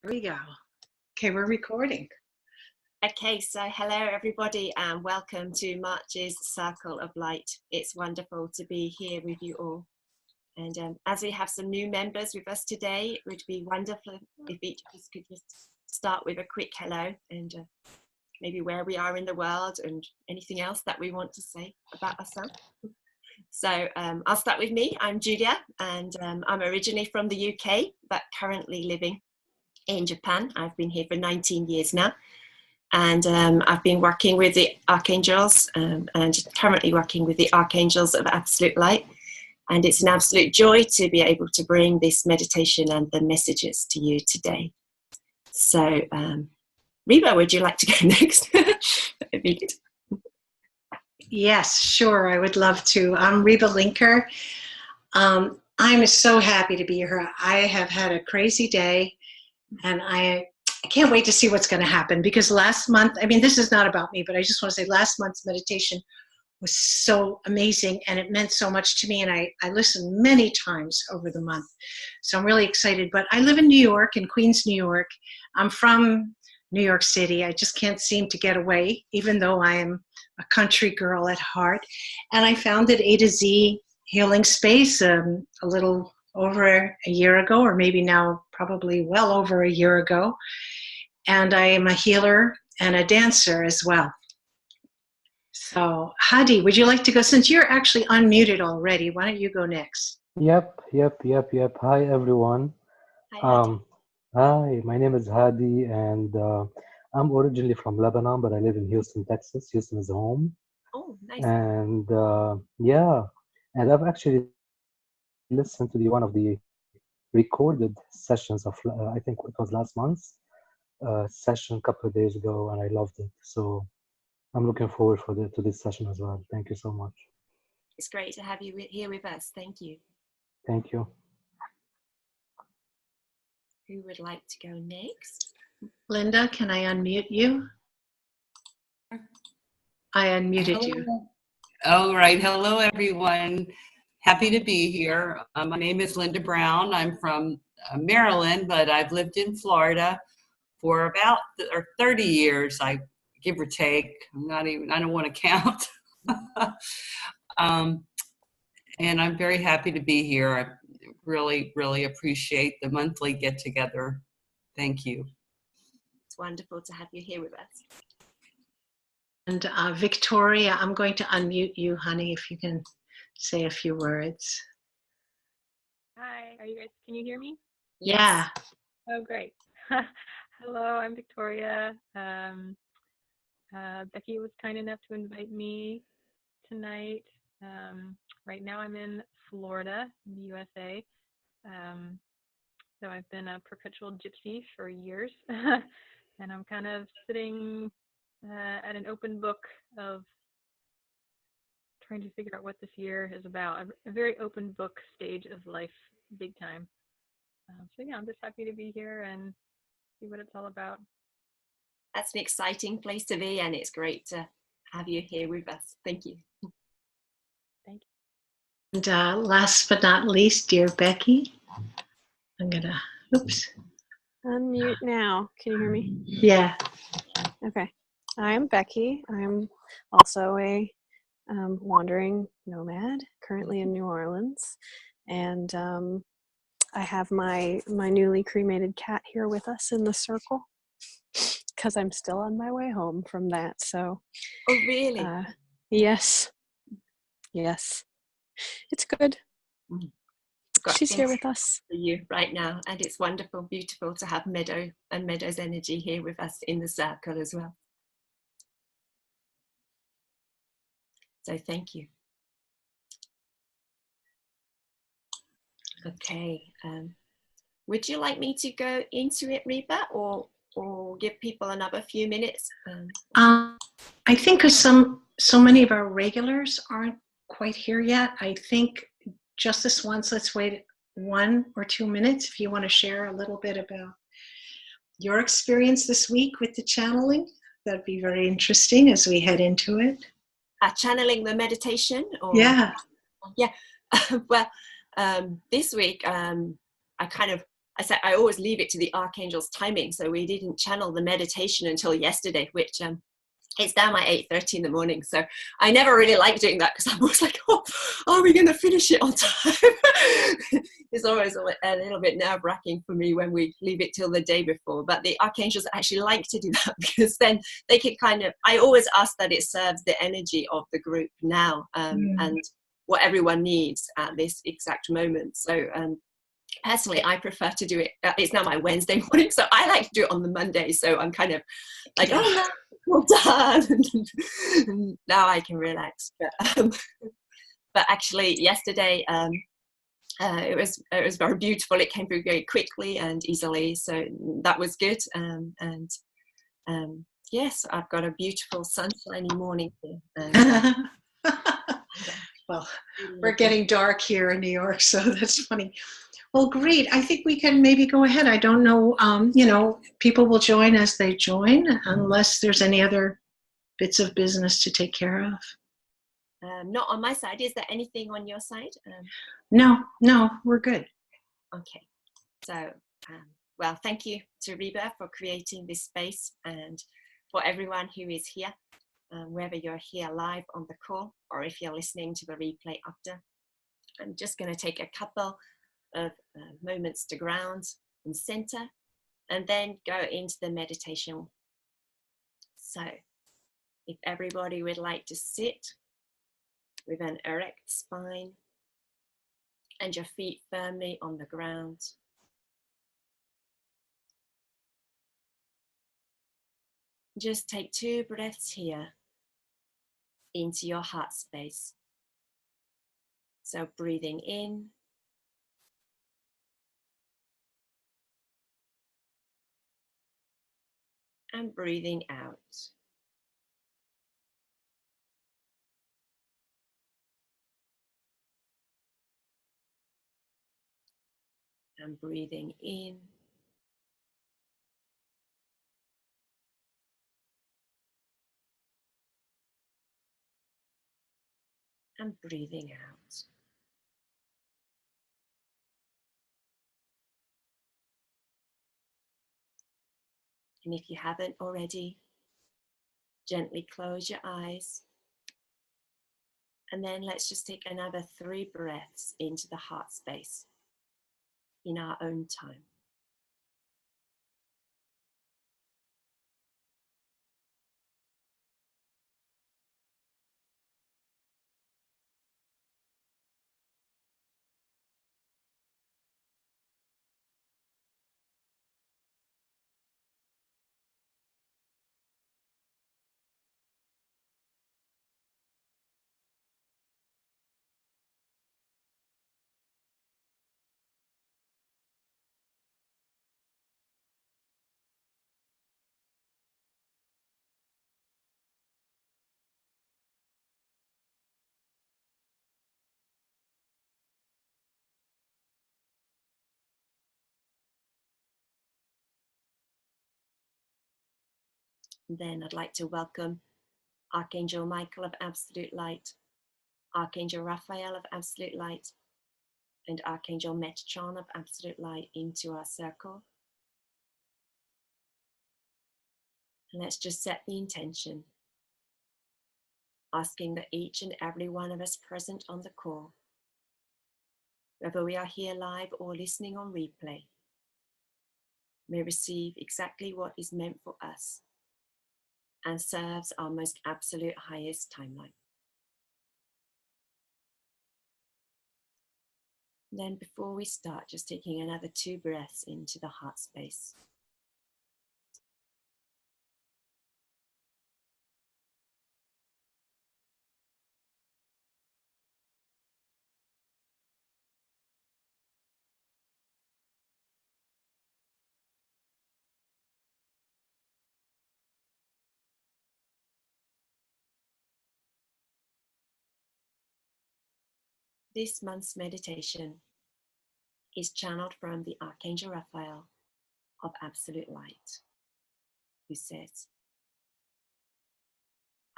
Here we go. Okay, we're recording. Okay, so hello everybody and welcome to March's Circle of Light. It's wonderful to be here with you all. And as we have some new members with us today, it would be wonderful if each of us could just start with a quick hello and maybe where we are in the world and anything else that we want to say about ourselves. So I'll start with me. I'm Julia and I'm originally from the UK but currently living in Japan. I've been here for 19 years now. And I've been working with the Archangels and currently working with the Archangels of Absolute Light. And it's an absolute joy to be able to bring this meditation and the messages to you today. So, Reba, would you like to go next? That'd be good. Yes, sure. I would love to. I'm Reba Linker. I'm so happy to be here. I have had a crazy day and I can't wait to see what's going to happen because last month, I mean, this is not about me, but I just want to say last month's meditation was so amazing and it meant so much to me. And I listened many times over the month. So I'm really excited, but I live in New York, in Queens, New York. I'm from New York City. I just can't seem to get away, even though I am a country girl at heart. And I founded AtoZ Healing Space a little over a year ago, or maybe now probably well over a year ago. And I am a healer and a dancer as well. So Hadi, would you like to go? Since you're actually unmuted already, why don't you go next? Yep. Hi, everyone. Hi, Hi, my name is Hadi, and I'm originally from Lebanon, but I live in Houston, Texas. Houston is home. Oh, nice. And and I've actually listened to one of the recorded sessions of, I think it was last month's session a couple of days ago, and I loved it. So I'm looking forward to this session as well. Thank you so much. It's great to have you here with us. Thank you. Thank you. Who would like to go next? Linda, can I unmute you? I unmuted you. All right. Hello, everyone. Happy to be here. My name is Linda Brown. I'm from Maryland, but I've lived in Florida for about 30 years, give or take. I don't want to count. And I'm very happy to be here. I really, really appreciate the monthly get-together. Thank you. It's wonderful to have you here with us. And Victoria, I'm going to unmute you, honey, if you can say a few words. Hi, can you hear me? Yeah. Oh, great. Hello, I'm Victoria. Becky was kind enough to invite me tonight. Right now I'm in Florida, in the USA. So I've been a perpetual gypsy for years. And I'm kind of sitting at an open book of trying to figure out what this year is about. A very open book stage of life, big time. So yeah, I'm just happy to be here and see what it's all about. That's an exciting place to be, and it's great to have you here with us. Thank you. Thank you. And last but not least, dear Becky, I'm gonna, oops. Unmute now. Can you hear me? Yeah. Okay. I'm Becky. I'm also a wandering nomad, currently in New Orleans. And I have my newly cremated cat here with us in the circle because I'm still on my way home from that. So. Oh, really? Yes. It's good. She's here with us. For you right now, and it's wonderful, beautiful to have Meadow and Meadow's energy here with us in the circle as well. So thank you. Okay, would you like me to go into it, Reba, or give people another few minutes? I think because so many of our regulars aren't quite here yet. I think just this once, let's wait 1 or 2 minutes if you want to share a little bit about your experience this week with the channeling. That'd be very interesting as we head into it. Channeling the meditation? Or, yeah. Yeah. Well, this week I kind of I said I always leave it to the archangel's timing, so we didn't channel the meditation until yesterday, which it's now my 8:30 in the morning. So I never really like doing that because I'm always like, oh, are we going to finish it on time? It's always a little bit nerve-wracking for me when we leave it till the day before. But the archangels actually like to do that because then they can kind of, I always ask that it serves the energy of the group now and what everyone needs at this exact moment. So personally, I prefer to do it. It's now my Wednesday morning, so I like to do it on the Monday. So I'm kind of like, oh no, well done. And now I can relax. But actually, yesterday it was very beautiful. It came through very quickly and easily, so that was good. And yes, I've got a beautiful sunshiny morning here. And, well, we're getting dark here in New York, so that's funny. Well, great. I think we can maybe go ahead. I don't know, people will join as they join, unless there's any other bits of business to take care of. Not on my side. Is there anything on your side? No, we're good. Okay. So, well, thank you to Reba for creating this space, and for everyone who is here, whether you're here live on the call or if you're listening to the replay after. I'm just going to take a couple of moments to ground and center, and then go into the meditation. So if everybody would like to sit with an erect spine and your feet firmly on the ground, just take 2 breaths here into your heart space. So breathing in and breathing out. And breathing in and breathing out. And if you haven't already, gently close your eyes. And then let's just take another 3 breaths into the heart space in our own time. Then I'd like to welcome Archangel Michael of Absolute Light, Archangel Raphael of Absolute Light, and Archangel Metatron of Absolute Light into our circle. And let's just set the intention, asking that each and every one of us present on the call, whether we are here live or listening on replay, may receive exactly what is meant for us and serves our most absolute highest timeline. Then before we start, just taking another 2 breaths into the heart space. This month's meditation is channeled from the Archangel Raphael of Absolute Light, who says,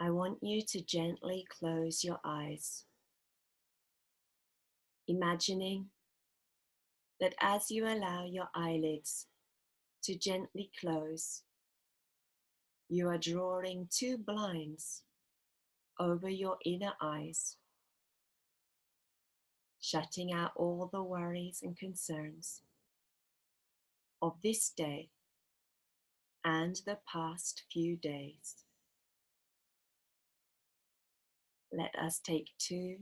I want you to gently close your eyes, imagining that as you allow your eyelids to gently close, you are drawing 2 blinds over your inner eyes, shutting out all the worries and concerns of this day and the past few days. Let us take 2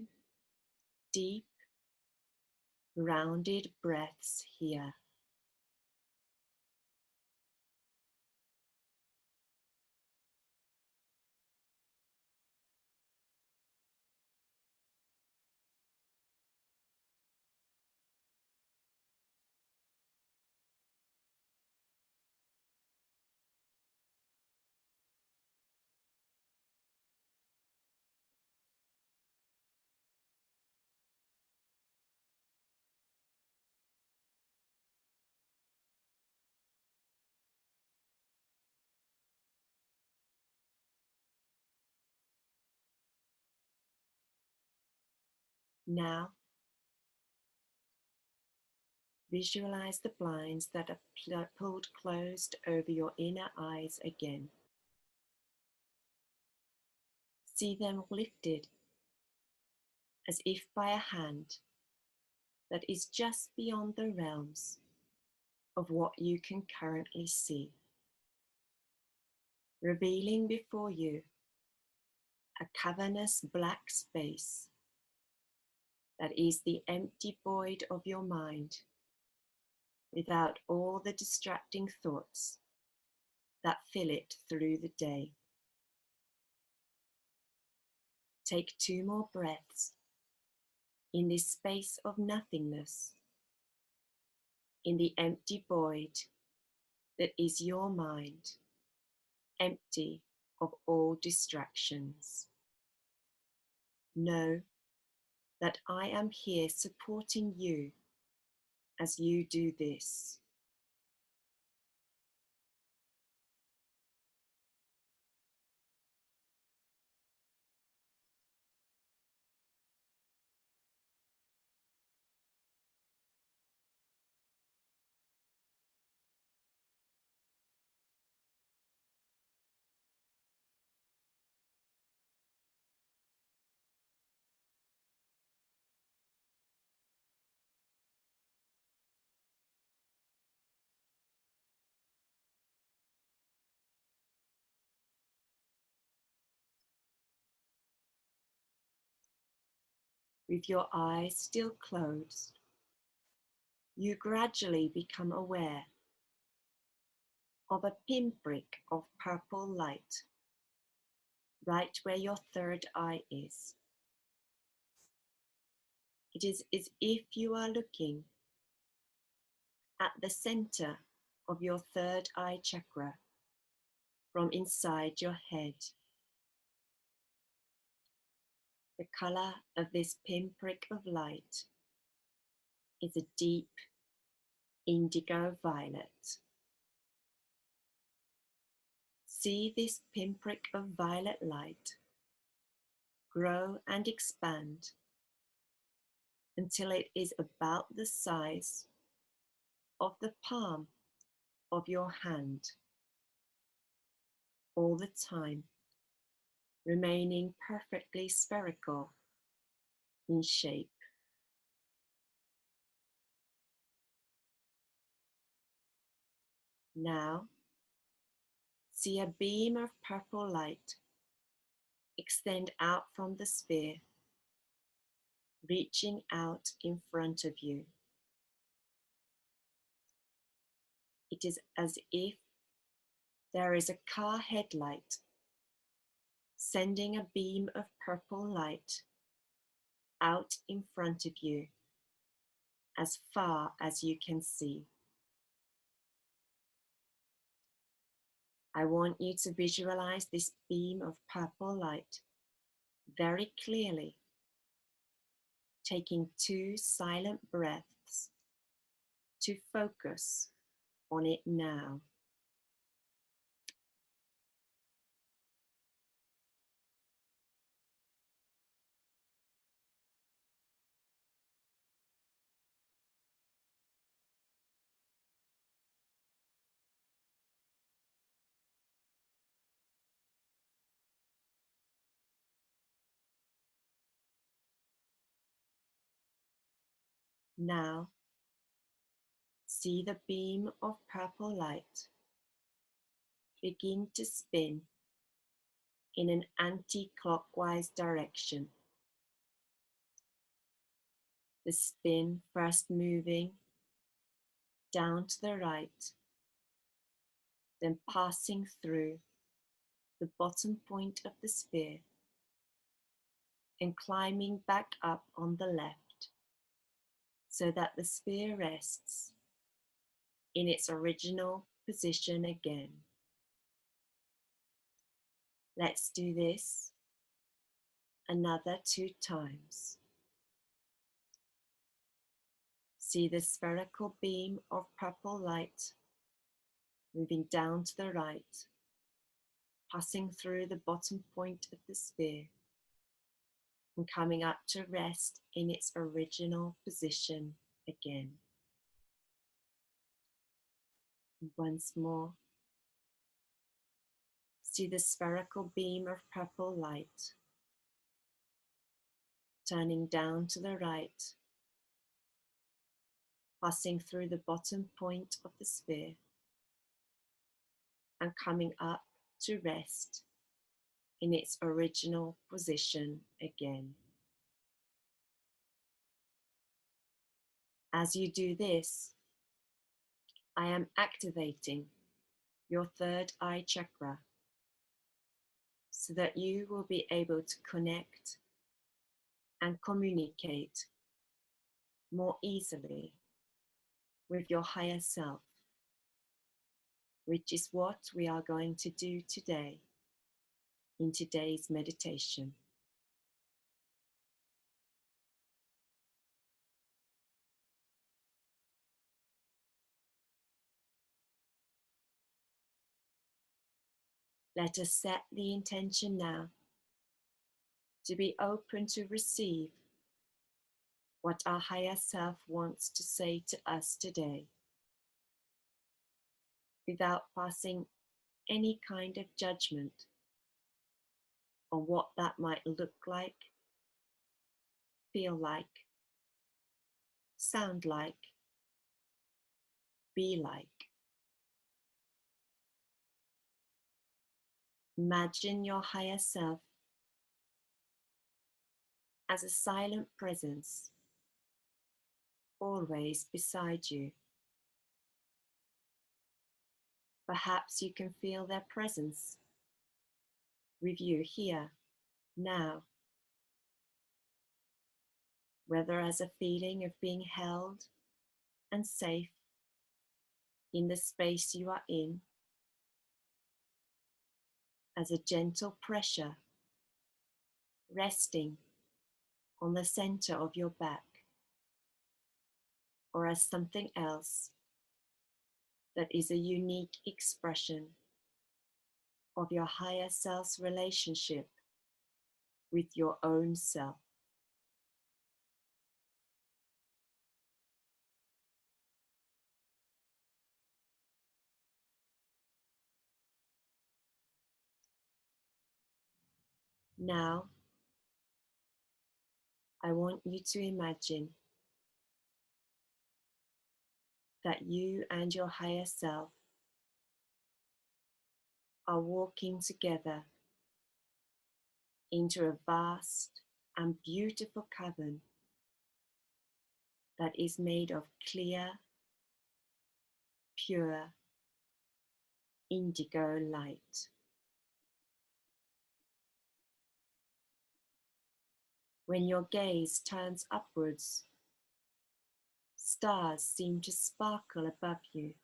deep, rounded breaths here. Now, visualize the blinds that are pulled closed over your inner eyes again. See them lifted as if by a hand that is just beyond the realms of what you can currently see, revealing before you a cavernous black space that is the empty void of your mind, without all the distracting thoughts that fill it through the day. Take 2 more breaths in this space of nothingness, in the empty void that is your mind, empty of all distractions. Know that I am here supporting you as you do this. With your eyes still closed, you gradually become aware of a pinprick of purple light right where your 3rd eye is. It is as if you are looking at the center of your 3rd eye chakra from inside your head. The color of this pinprick of light is a deep indigo violet. See this pinprick of violet light grow and expand until it is about the size of the palm of your hand, all the time remaining perfectly spherical in shape. Now, see a beam of purple light extend out from the sphere, reaching out in front of you. It is as if there is a car headlight sending a beam of purple light out in front of you as far as you can see. I want you to visualize this beam of purple light very clearly, taking 2 silent breaths to focus on it now. Now, see the beam of purple light begin to spin in an anti-clockwise direction. The spin first moving down to the right, then passing through the bottom point of the sphere and climbing back up on the left so that the sphere rests in its original position again. Let's do this another 2 times. See the spherical beam of purple light moving down to the right, passing through the bottom point of the sphere and coming up to rest in its original position again. And once more, see the spherical beam of purple light turning down to the right, passing through the bottom point of the sphere and coming up to rest in its original position again. As you do this, I am activating your third eye chakra so that you will be able to connect and communicate more easily with your higher self, which is what we are going to do today in today's meditation. Let us set the intention now to be open to receive what our higher self wants to say to us today, without passing any kind of judgment on what that might look like, feel like, sound like, be like. Imagine your higher self as a silent presence, always beside you. Perhaps you can feel their presence with you here, now, whether as a feeling of being held and safe in the space you are in, as a gentle pressure resting on the center of your back, or as something else that is a unique expression of your higher self's relationship with your own self. Now, I want you to imagine that you and your higher self are walking together into a vast and beautiful cavern that is made of clear, pure, indigo light. When your gaze turns upwards, stars seem to sparkle above you.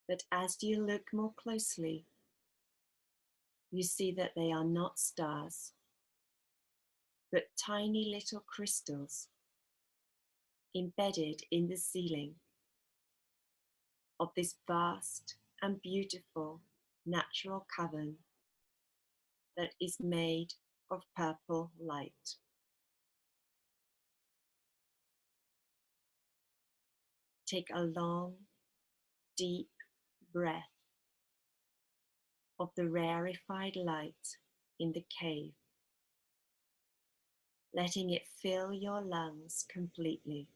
But as you look more closely, you see that they are not stars, but tiny little crystals embedded in the ceiling of this vast and beautiful natural cavern that is made of purple light. Take a long, deep breath of the rarefied light in the cave. letting it fill your lungs completely.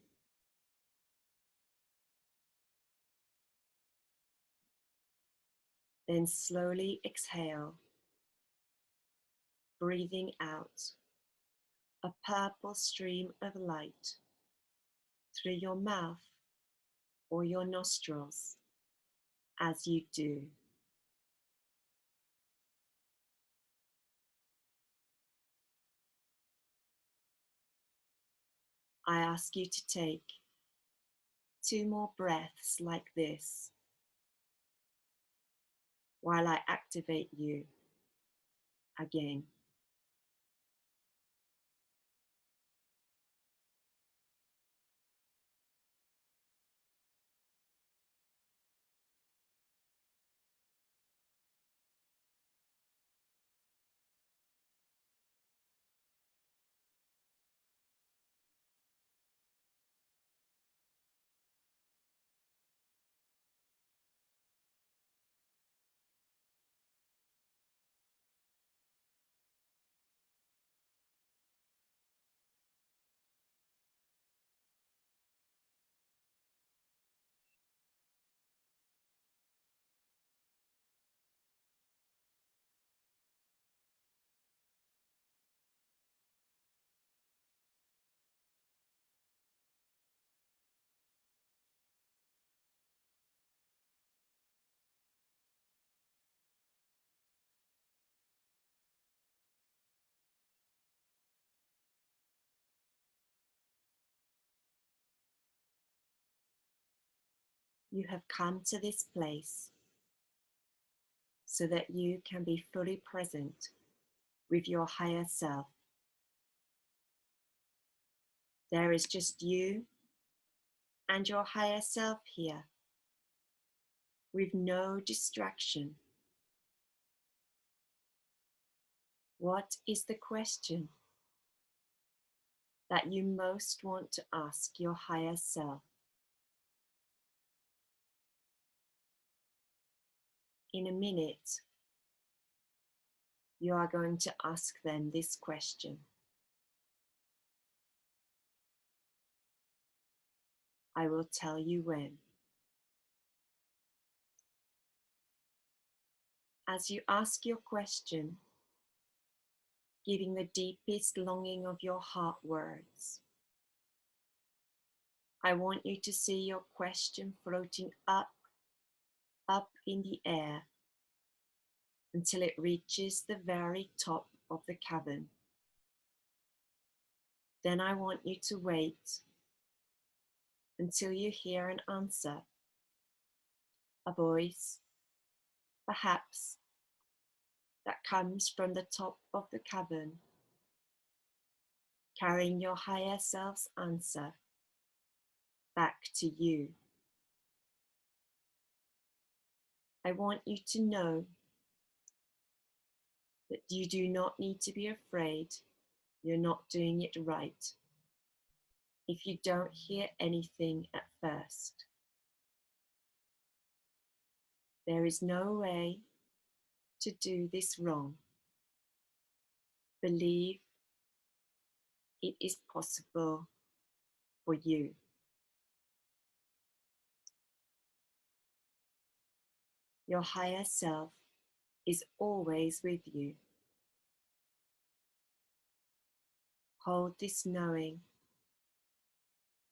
Then slowly exhale, breathing out a purple stream of light through your mouth or your nostrils as you do. I ask you to take 2 more breaths like this while I activate you again. You have come to this place so that you can be fully present with your higher self. There is just you and your higher self here, with no distraction. What is the question that you most want to ask your higher self? In a minute, you are going to ask them this question. I will tell you when. As you ask your question, giving the deepest longing of your heart words, I want you to see your question floating up in the air until it reaches the very top of the cavern. Then I want you to wait until you hear an answer, a voice, perhaps, that comes from the top of the cavern, carrying your higher self's answer back to you. I want you to know that you do not need to be afraid you're not doing it right if you don't hear anything at first. There is no way to do this wrong. Believe it is possible for you. Your higher self is always with you. Hold this knowing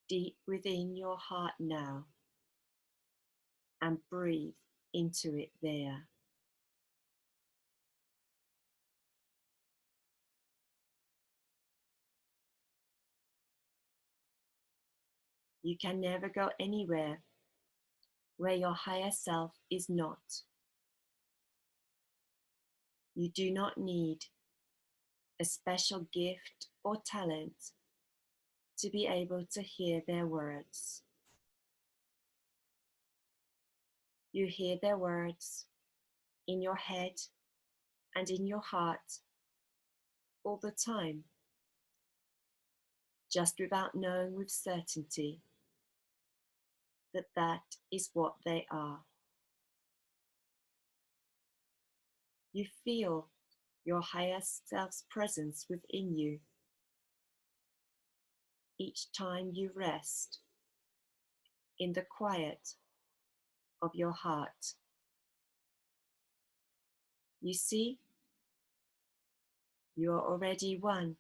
deep within your heart now and breathe into it there. You can never go anywhere where your higher self is not. You do not need a special gift or talent to be able to hear their words. You hear their words in your head and in your heart all the time, just without knowing with certainty that that is what they are. You feel your higher self's presence within you each time you rest in the quiet of your heart. You see, you are already one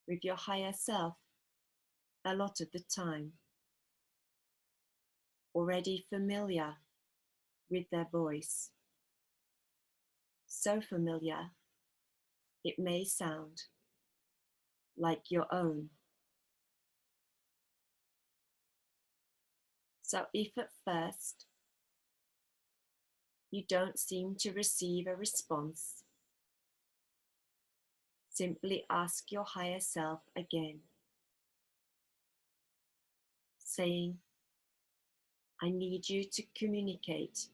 with your higher self a lot of the time, already familiar with their voice. So familiar, it may sound like your own. So if at first you don't seem to receive a response, simply ask your higher self again, saying, I need you to communicate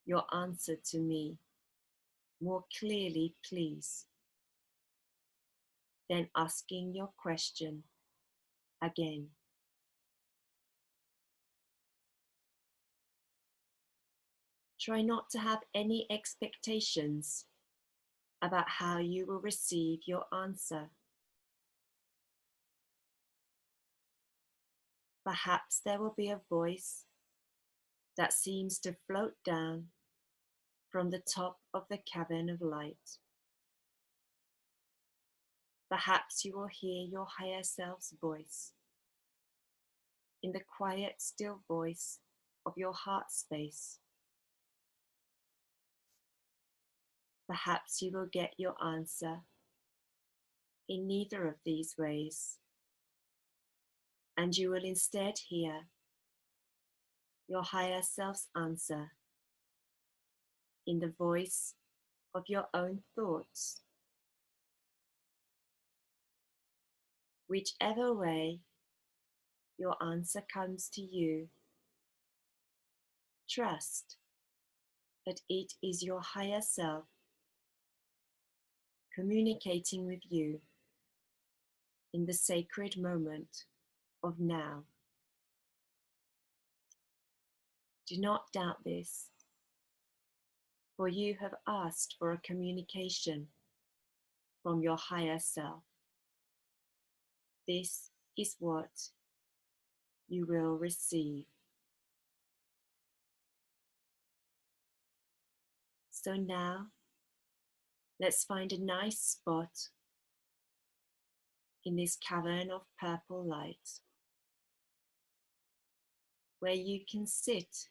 your answer to me more clearly, please. Then asking your question again. Try not to have any expectations about how you will receive your answer. Perhaps there will be a voice that seems to float down from the top of the cavern of light. Perhaps you will hear your higher self's voice in the quiet, still voice of your heart space. Perhaps you will get your answer in neither of these ways, and you will instead hear your higher self's answer in the voice of your own thoughts. Whichever way your answer comes to you, trust that it is your higher self communicating with you in the sacred moment of now. Do not doubt this, for you have asked for a communication from your higher self. This is what you will receive. So now, let's find a nice spot in this cavern of purple light where you can sit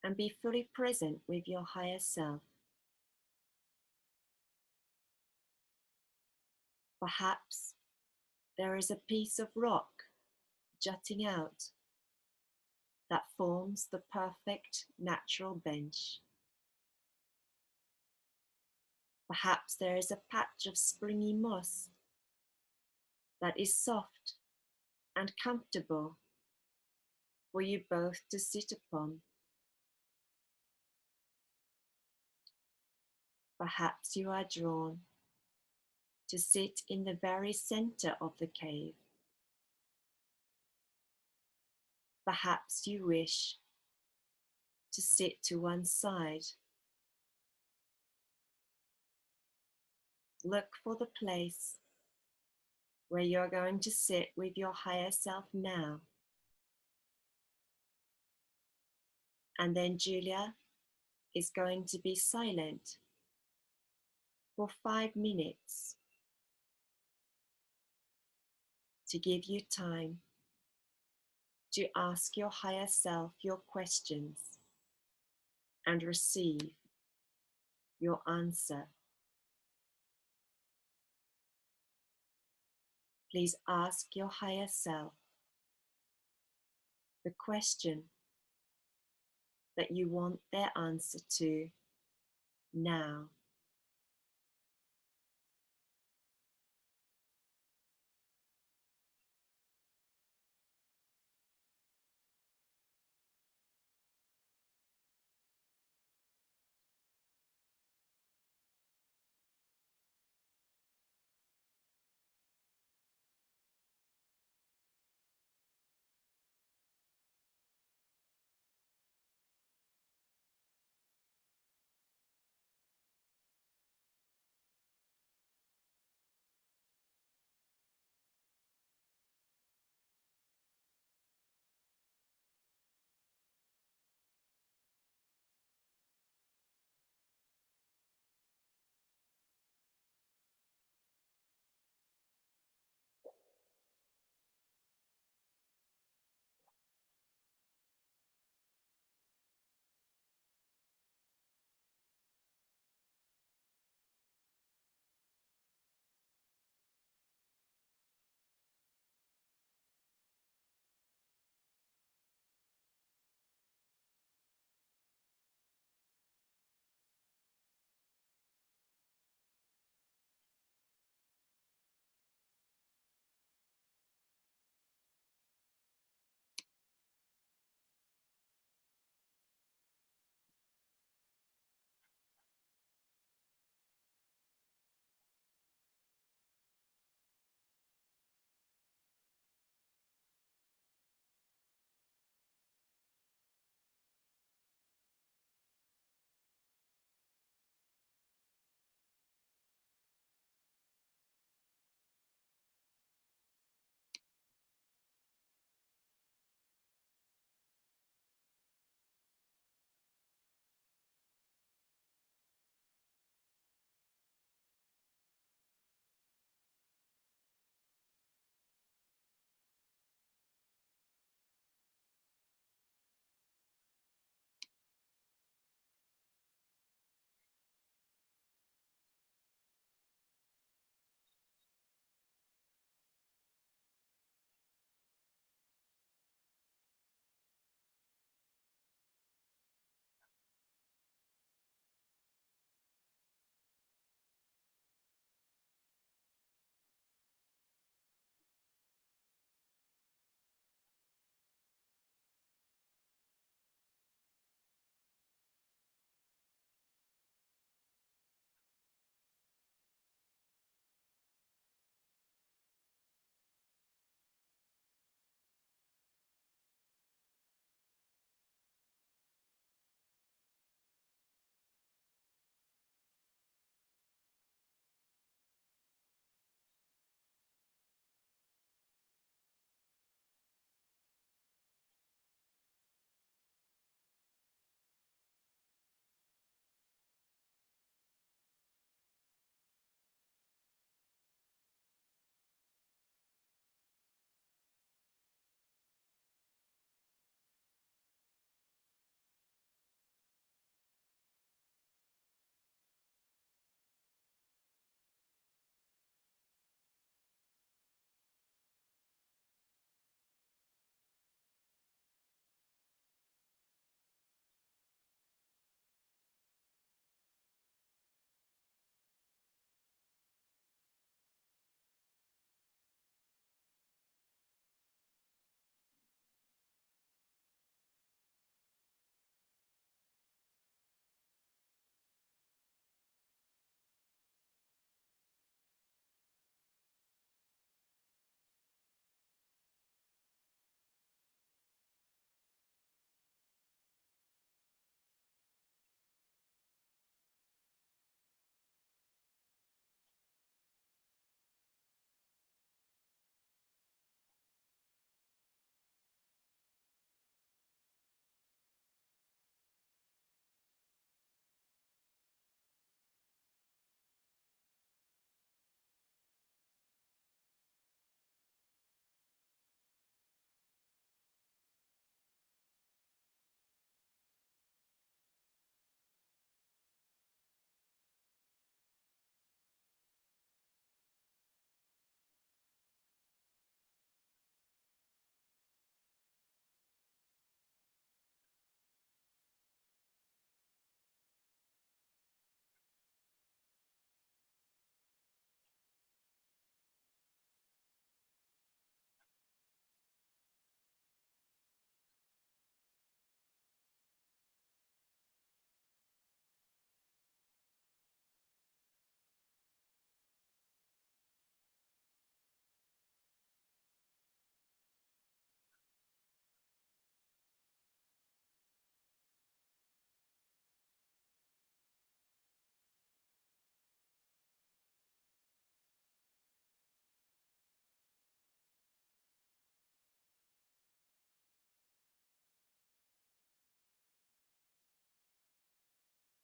and be fully present with your higher self. Perhaps there is a piece of rock jutting out that forms the perfect natural bench. Perhaps there is a patch of springy moss that is soft and comfortable for you both to sit upon. Perhaps you are drawn to sit in the very center of the cave. Perhaps you wish to sit to one side. Look for the place where you're going to sit with your higher self now. And then Julia is going to be silent for 5 minutes to give you time to ask your higher self your questions and receive your answer. Please ask your higher self the question that you want their answer to now.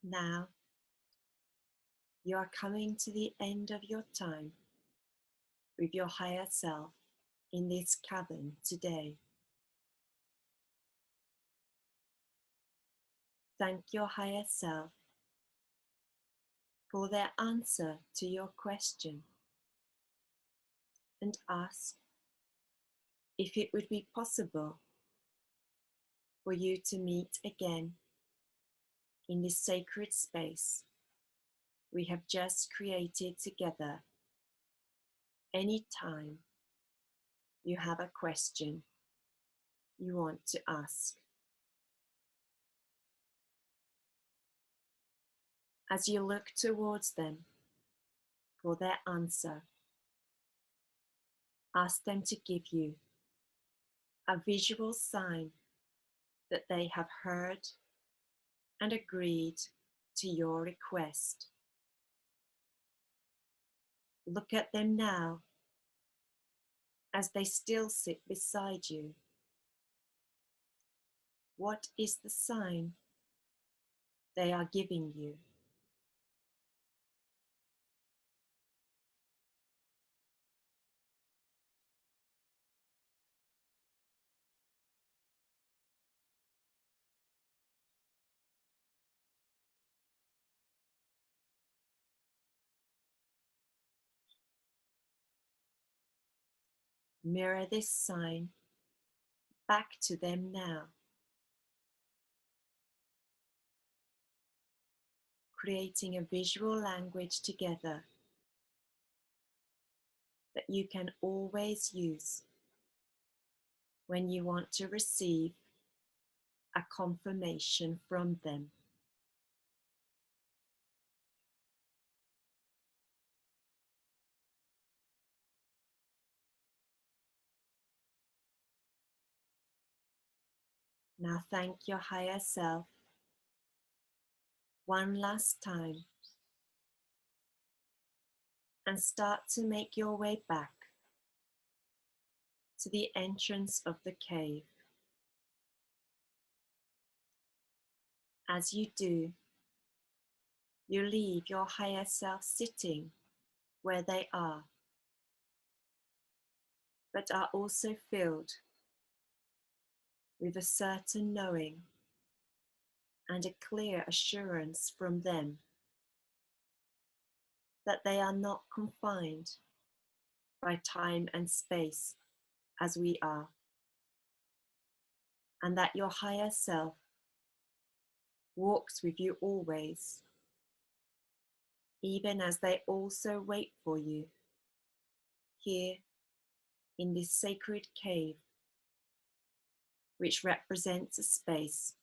Now, you are coming to the end of your time with your higher self in this cavern today. Thank your higher self for their answer to your question and ask if it would be possible for you to meet again in this sacred space we have just created together anytime you have a question you want to ask. As you look towards them for their answer, ask them to give you a visual sign that they have heard and agreed to your request. Look at them now as they still sit beside you. What is the sign they are giving you? Mirror this sign back to them now, creating a visual language together that you can always use when you want to receive a confirmation from them. Now thank your higher self one last time and start to make your way back to the entrance of the cave. As you do, you leave your higher self sitting where they are, but are also filled with a certain knowing and a clear assurance from them that they are not confined by time and space as we are, and that your higher self walks with you always, even as they also wait for you here in this sacred cave, which represents a space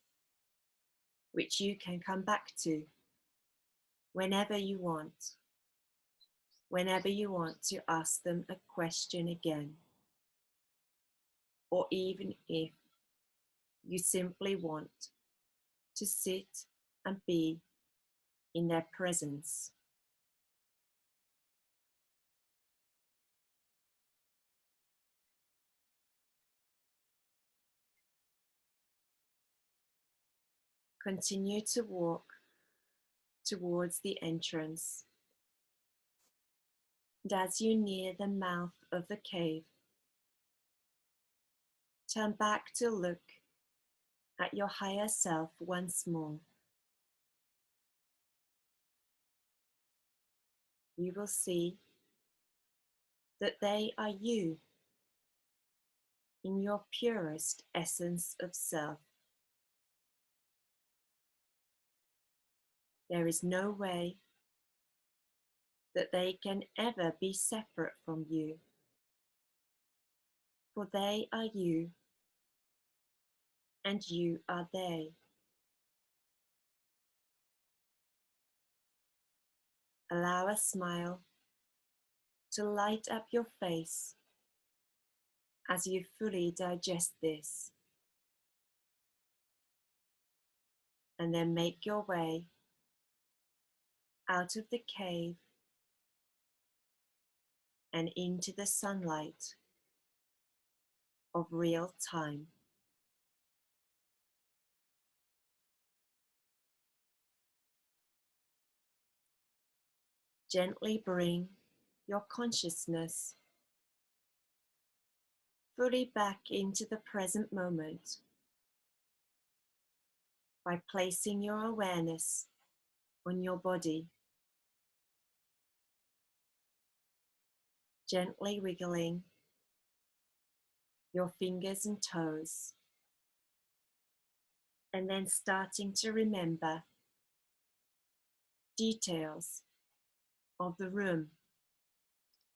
which you can come back to whenever you want to ask them a question again, or even if you simply want to sit and be in their presence. Continue to walk towards the entrance, and as you near the mouth of the cave, turn back to look at your higher self once more. You will see that they are you in your purest essence of self. There is no way that they can ever be separate from you, for they are you and you are they. Allow a smile to light up your face as you fully digest this, and then make your way out of the cave and into the sunlight of real time. Gently bring your consciousness fully back into the present moment by placing your awareness on your body, gently wiggling your fingers and toes, and then starting to remember details of the room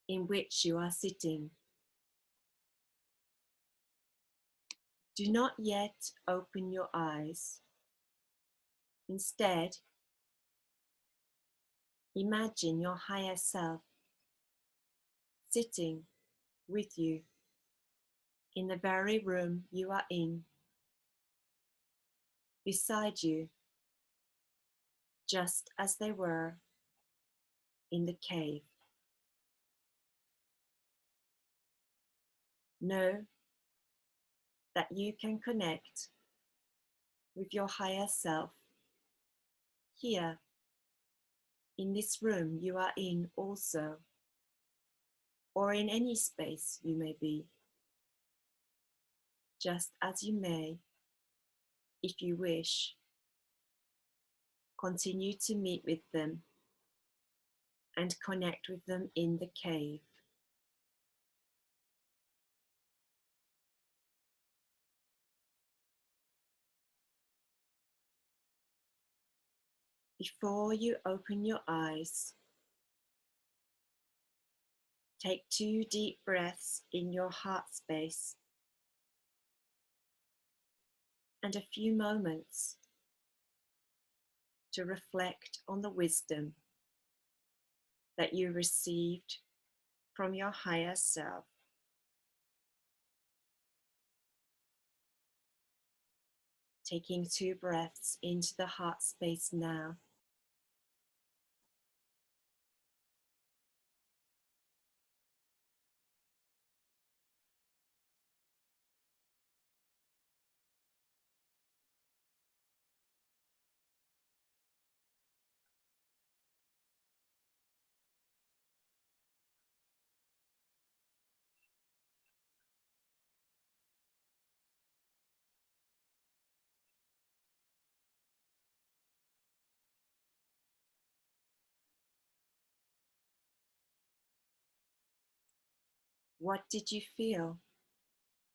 in which you are sitting. Do not yet open your eyes. Instead, imagine your higher self sitting with you in the very room you are in, beside you, just as they were in the cave. Know that you can connect with your higher self here in this room you are in also, or in any space you may be, just as you may, if you wish, continue to meet with them and connect with them in the cave. Before you open your eyes, take 2 deep breaths in your heart space and a few moments to reflect on the wisdom that you received from your higher self. Taking 2 breaths into the heart space now. What did you feel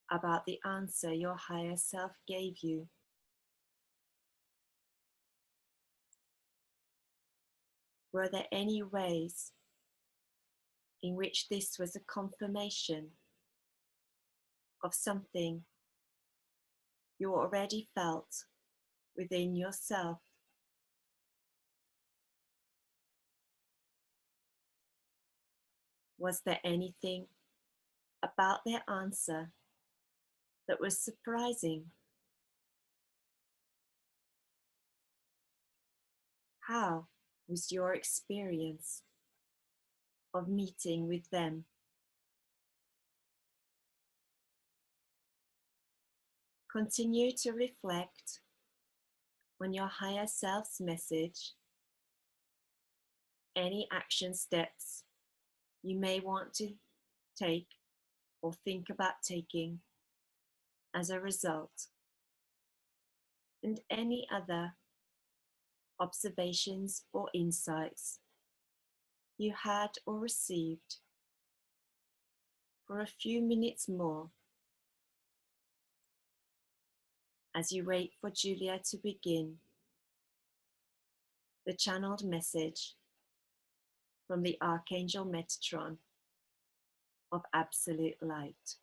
about the answer your higher self gave you? Were there any ways in which this was a confirmation of something you already felt within yourself? Was there anything about their answer that was surprising? How was your experience of meeting with them? Continue to reflect on your higher self's message, any action steps you may want to take or think about taking as a result, and any other observations or insights you had or received for a few minutes more as you wait for Julia to begin the channeled message from the Archangel Metatron of Absolute Light.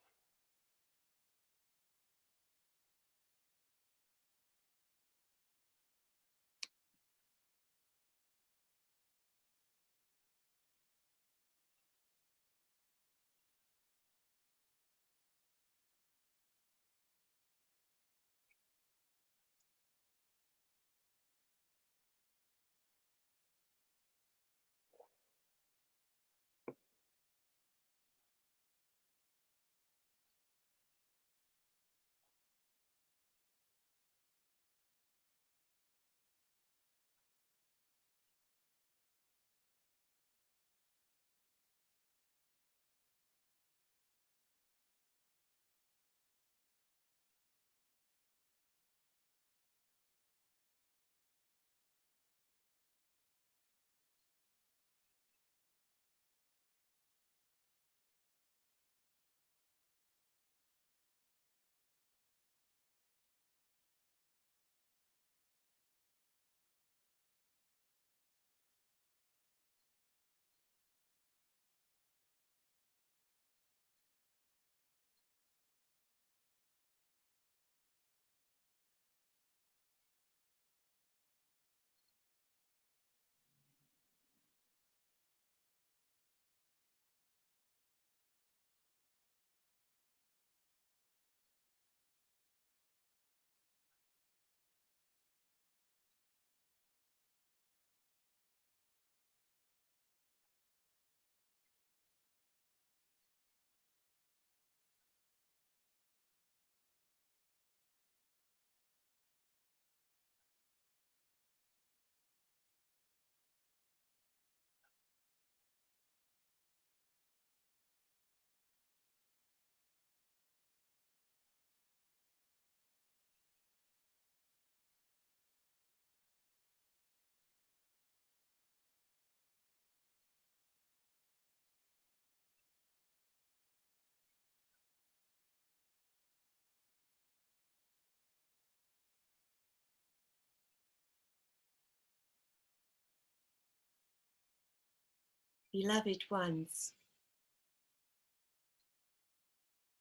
Beloved ones,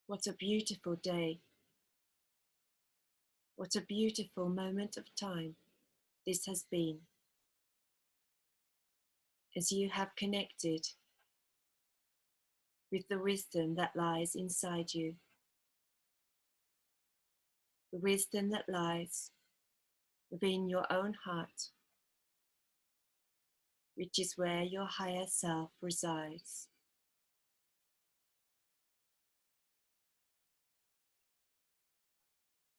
what a beautiful day. What a beautiful moment of time this has been, as you have connected with the wisdom that lies inside you, the wisdom that lies within your own heart, which is where your higher self resides.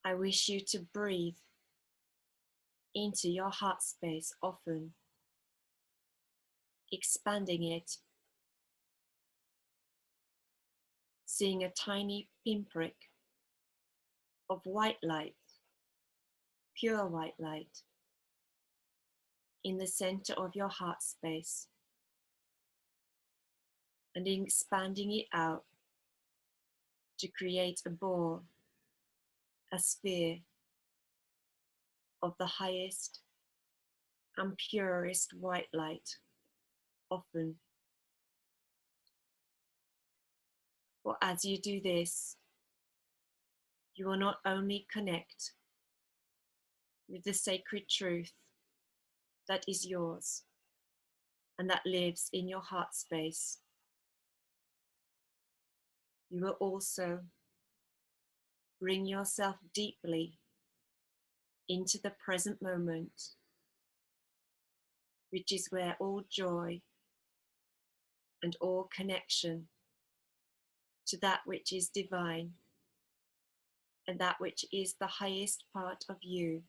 I wish you to breathe into your heart space often, expanding it, seeing a tiny pinprick of white light, pure white light, in the center of your heart space, and expanding it out to create a ball, a sphere of the highest and purest white light, often. For as you do this, you will not only connect with the sacred truth that is yours and that lives in your heart space, you will also bring yourself deeply into the present moment, which is where all joy and all connection to that which is divine and that which is the highest part of you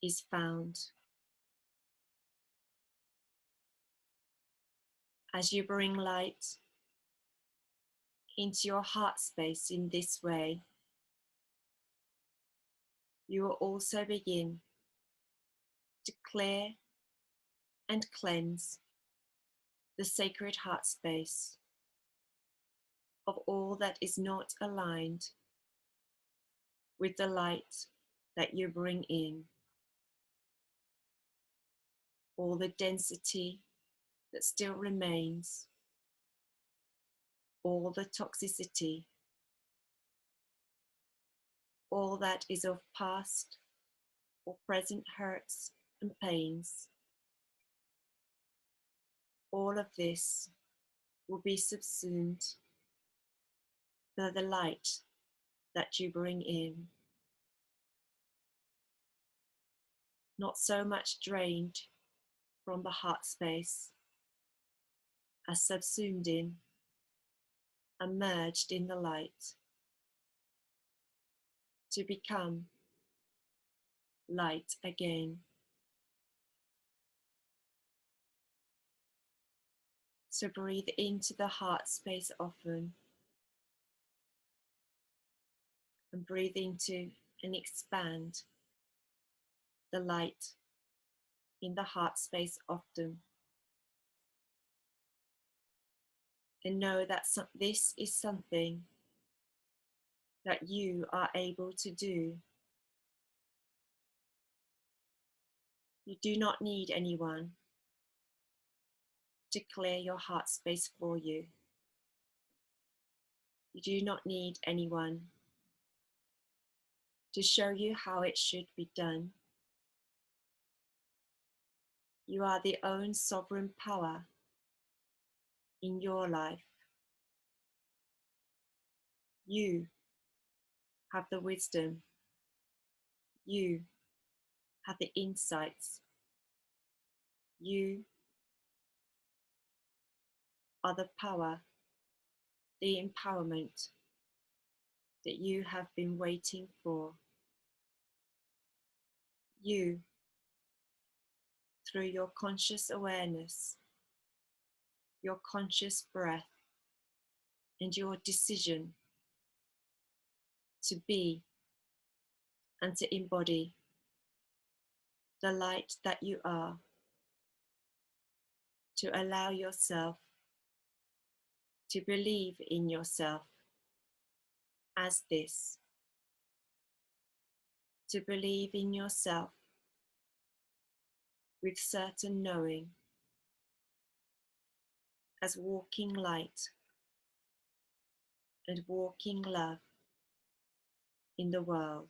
is found. As you bring light into your heart space in this way, you will also begin to clear and cleanse the sacred heart space of all that is not aligned with the light that you bring in, all the density that still remains, all the toxicity, all that is of past or present hurts and pains. All of this will be subsumed by the light that you bring in. Not so much drained from the heart space as subsumed in and merged in the light to become light again. So breathe into the heart space often and breathe into and expand the light in the heart space often. And know that this is something that you are able to do. You do not need anyone to clear your heart space for you. You do not need anyone to show you how it should be done. You are the own sovereign power in your life. You have the wisdom. You have the insights. You are the power, the empowerment that you have been waiting for. You, through your conscious awareness, your conscious breath, and your decision to be and to embody the light that you are, to allow yourself to believe in yourself as this, to believe in yourself with certain knowing as walking light and walking love in the world.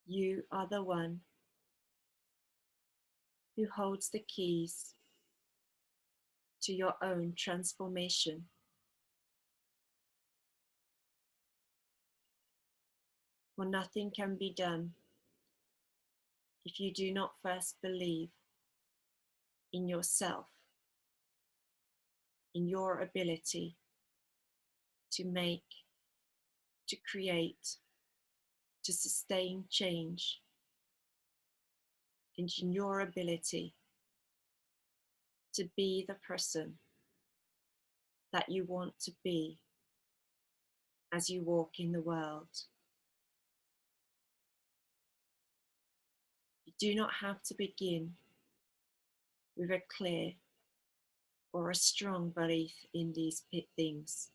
You are the one who holds the keys to your own transformation. For nothing can be done if you do not first believe in yourself, in your ability to make, to create, to sustain change, and in your ability to be the person that you want to be as you walk in the world. You do not have to begin with a clear or a strong belief in these things.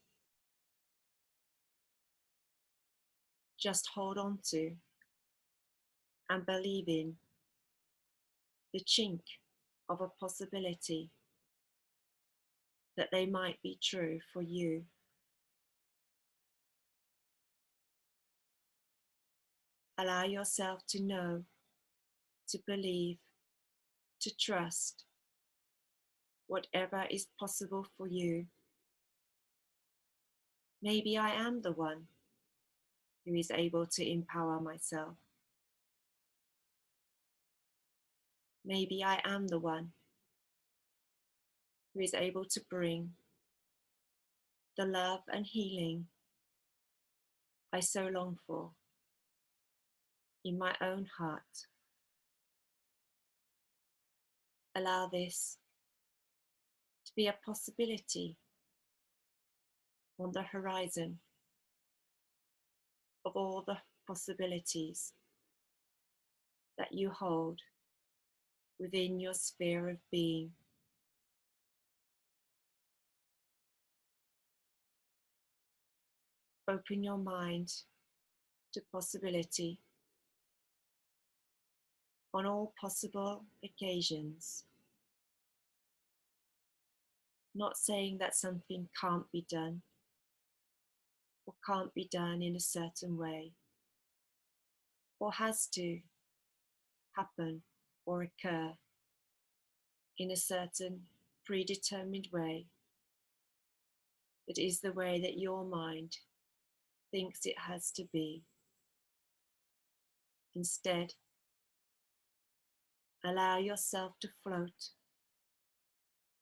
Just hold on to and believe in the chink of a possibility that they might be true for you. Allow yourself to know, to believe, to trust whatever is possible for you. Maybe I am the one who is able to empower myself. Maybe I am the one who is able to bring the love and healing I so long for in my own heart. Allow this to be a possibility on the horizon of all the possibilities that you hold within your sphere of being. Open your mind to possibility on all possible occasions. Not saying that something can't be done or can't be done in a certain way or has to happen or occur in a certain predetermined way. It is the way that your mind thinks it has to be. Instead, allow yourself to float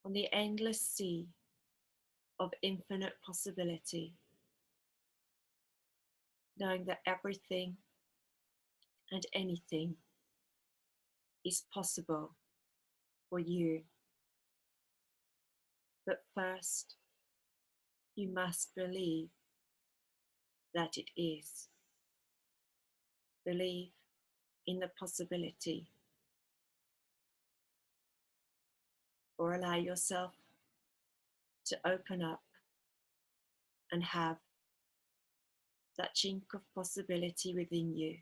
on the endless sea of infinite possibility, knowing that everything and anything is possible for you. But first, you must believe that it is. Believe in the possibility, or allow yourself to open up and have that chink of possibility within you,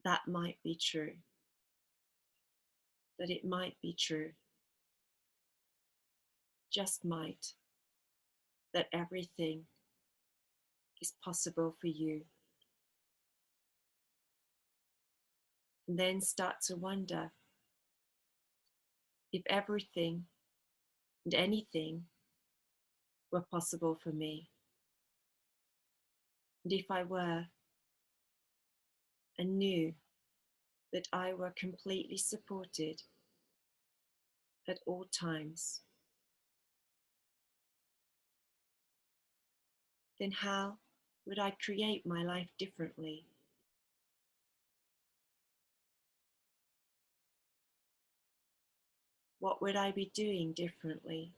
that might be true, that it might be true, just might, that everything is possible for you. And then start to wonder if everything and anything were possible for me. And if I were and knew that I were completely supported at all times, then how would I create my life differently? What would I be doing differently?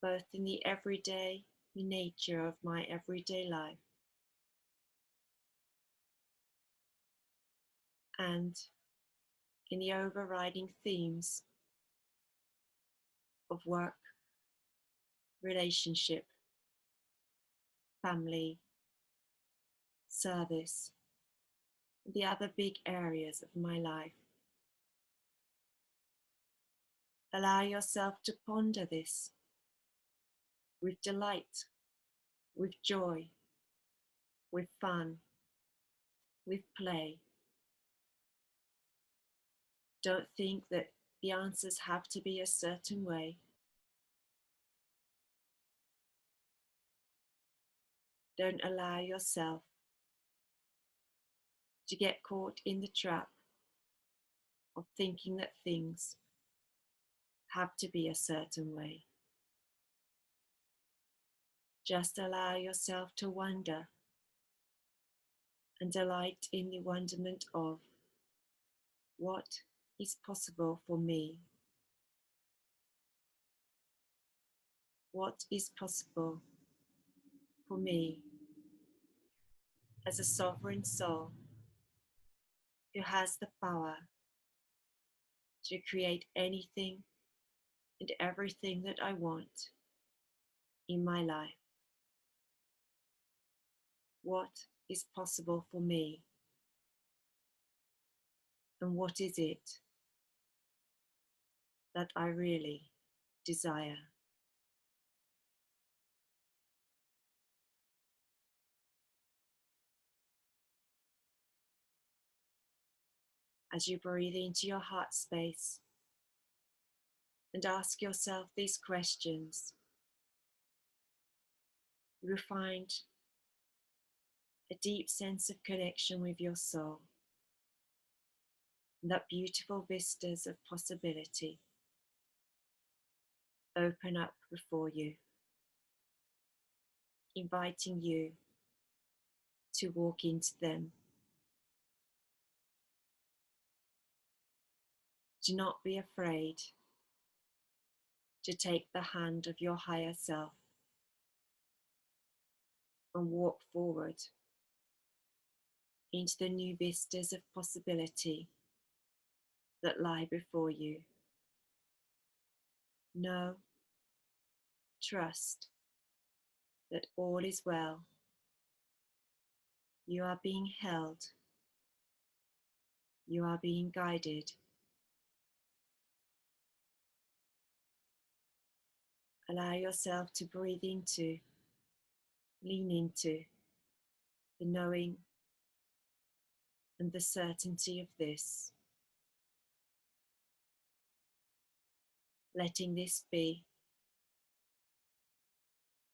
Both in the everyday nature of my everyday life and in the overriding themes of work, relationship, family, service, and the other big areas of my life. Allow yourself to ponder this with delight, with joy, with fun, with play. Don't think that the answers have to be a certain way. Don't allow yourself to get caught in the trap of thinking that things have to be a certain way. Just allow yourself to wonder and delight in the wonderment of what is possible for me. What is possible for me as a sovereign soul who has the power to create anything and everything that I want in my life? What is possible for me? And what is it that I really desire? As you breathe into your heart space and ask yourself these questions, you will find a deep sense of connection with your soul, and that beautiful vistas of possibility open up before you, inviting you to walk into them. Do not be afraid to take the hand of your higher self and walk forward into the new vistas of possibility that lie before you. Know, trust that all is well. You are being held. You are being guided. Allow yourself to breathe into, lean into the knowing and the certainty of this. Letting this be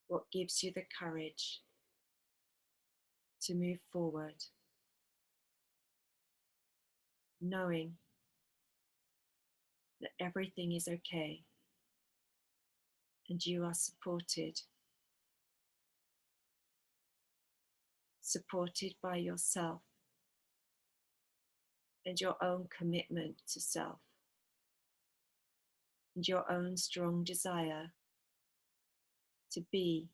what gives you the courage to move forward, knowing that everything is okay and you are supported by yourself and your own commitment to self and your own strong desire to be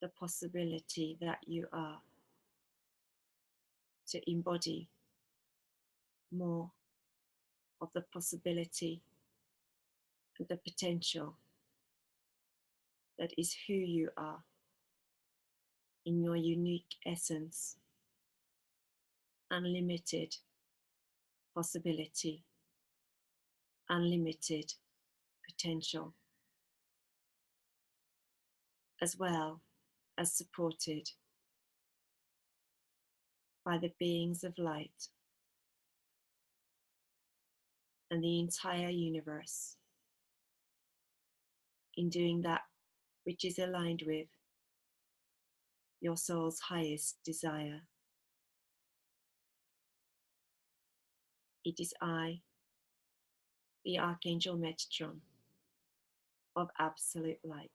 the possibility that you are, to embody more of the possibility and the potential that is who you are in your unique essence, unlimited possibility, unlimited potential, as well as supported by the beings of light and the entire universe in doing that which is aligned with your soul's highest desire. It is I, the Archangel Metatron of Absolute Light.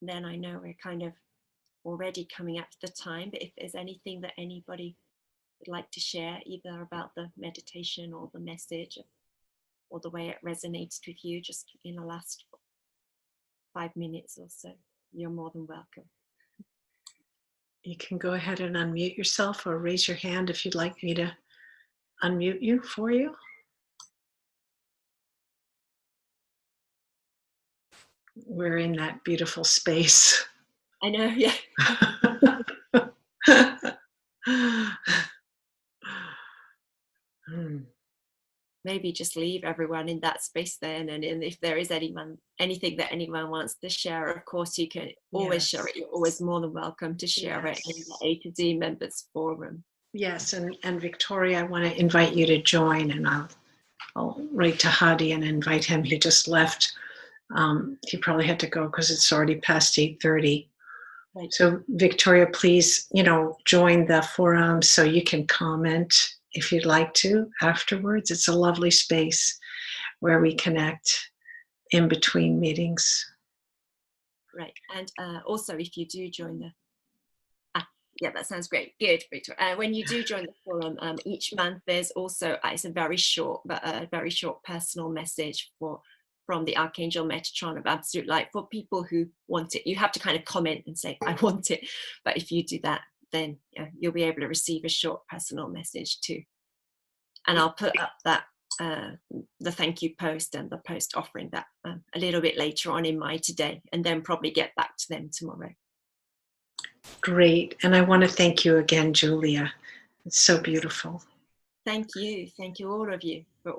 Then I know we're kind of already coming up to the time, but if there's anything that anybody would like to share, either about the meditation or the message or the way it resonates with you just in the last 5 minutes or so, you're more than welcome. You can go ahead and unmute yourself or raise your hand if you'd like me to unmute you for you. We're in that beautiful space. I know, yeah. Maybe just leave everyone in that space then, and if there is anything that anyone wants to share, of course you can always share it. You're always more than welcome to share it in the AtoZ members forum. Yes, and Victoria, I want to invite you to join, and I'll write to Hadi and invite him. He just left. He probably had to go because it's already past 8:30. Right. So Victoria, please, join the forum so you can comment if you'd like to afterwards. It's a lovely space where we connect in between meetings. Right, and also if you do join the, yeah, that sounds great. Good, Victoria. When you do join the forum, each month there's also it's a very short personal message from the Archangel Metatron of Absolute Light for people who want it. You have to kind of comment and say, I want it. But if you do that, then you'll be able to receive a short personal message too. And I'll put up that the thank you post and the post offering that a little bit later on in my today, and then probably get back to them tomorrow. Great. And I want to thank you again, Julia. It's so beautiful. Thank you, all of you, for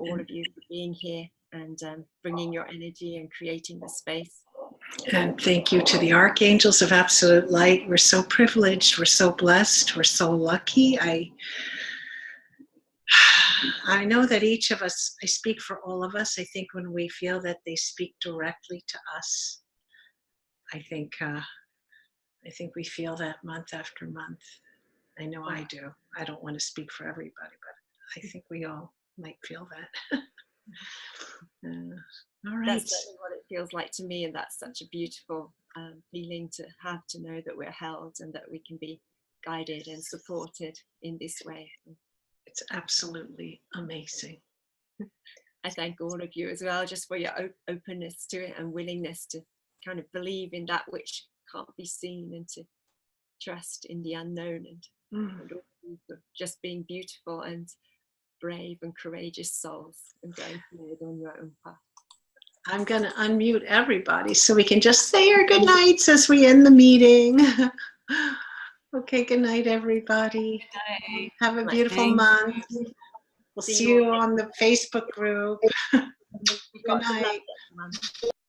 being here and bringing your energy and creating the space. And thank you to the Archangels of Absolute Light. We're so privileged, we're so blessed, we're so lucky. I know that each of us, I speak for all of us, I think when we feel that they speak directly to us, I think we feel that month after month. I know I do. I don't want to speak for everybody, but I think we all might feel that. All right. That's certainly what it feels like to me, and that's such a beautiful feeling to have, to know that we're held and that we can be guided and supported in this way. It's absolutely amazing. I thank all of you as well, just for your openness to it and willingness to kind of believe in that which can't be seen, and to trust in the unknown, and just being beautiful and brave and courageous souls and going forward on your own path. I'm going to unmute everybody so we can just say our good nights as we end the meeting. Okay, good night, everybody. Good night. Have a beautiful month. We'll see you on the Facebook group. Good night.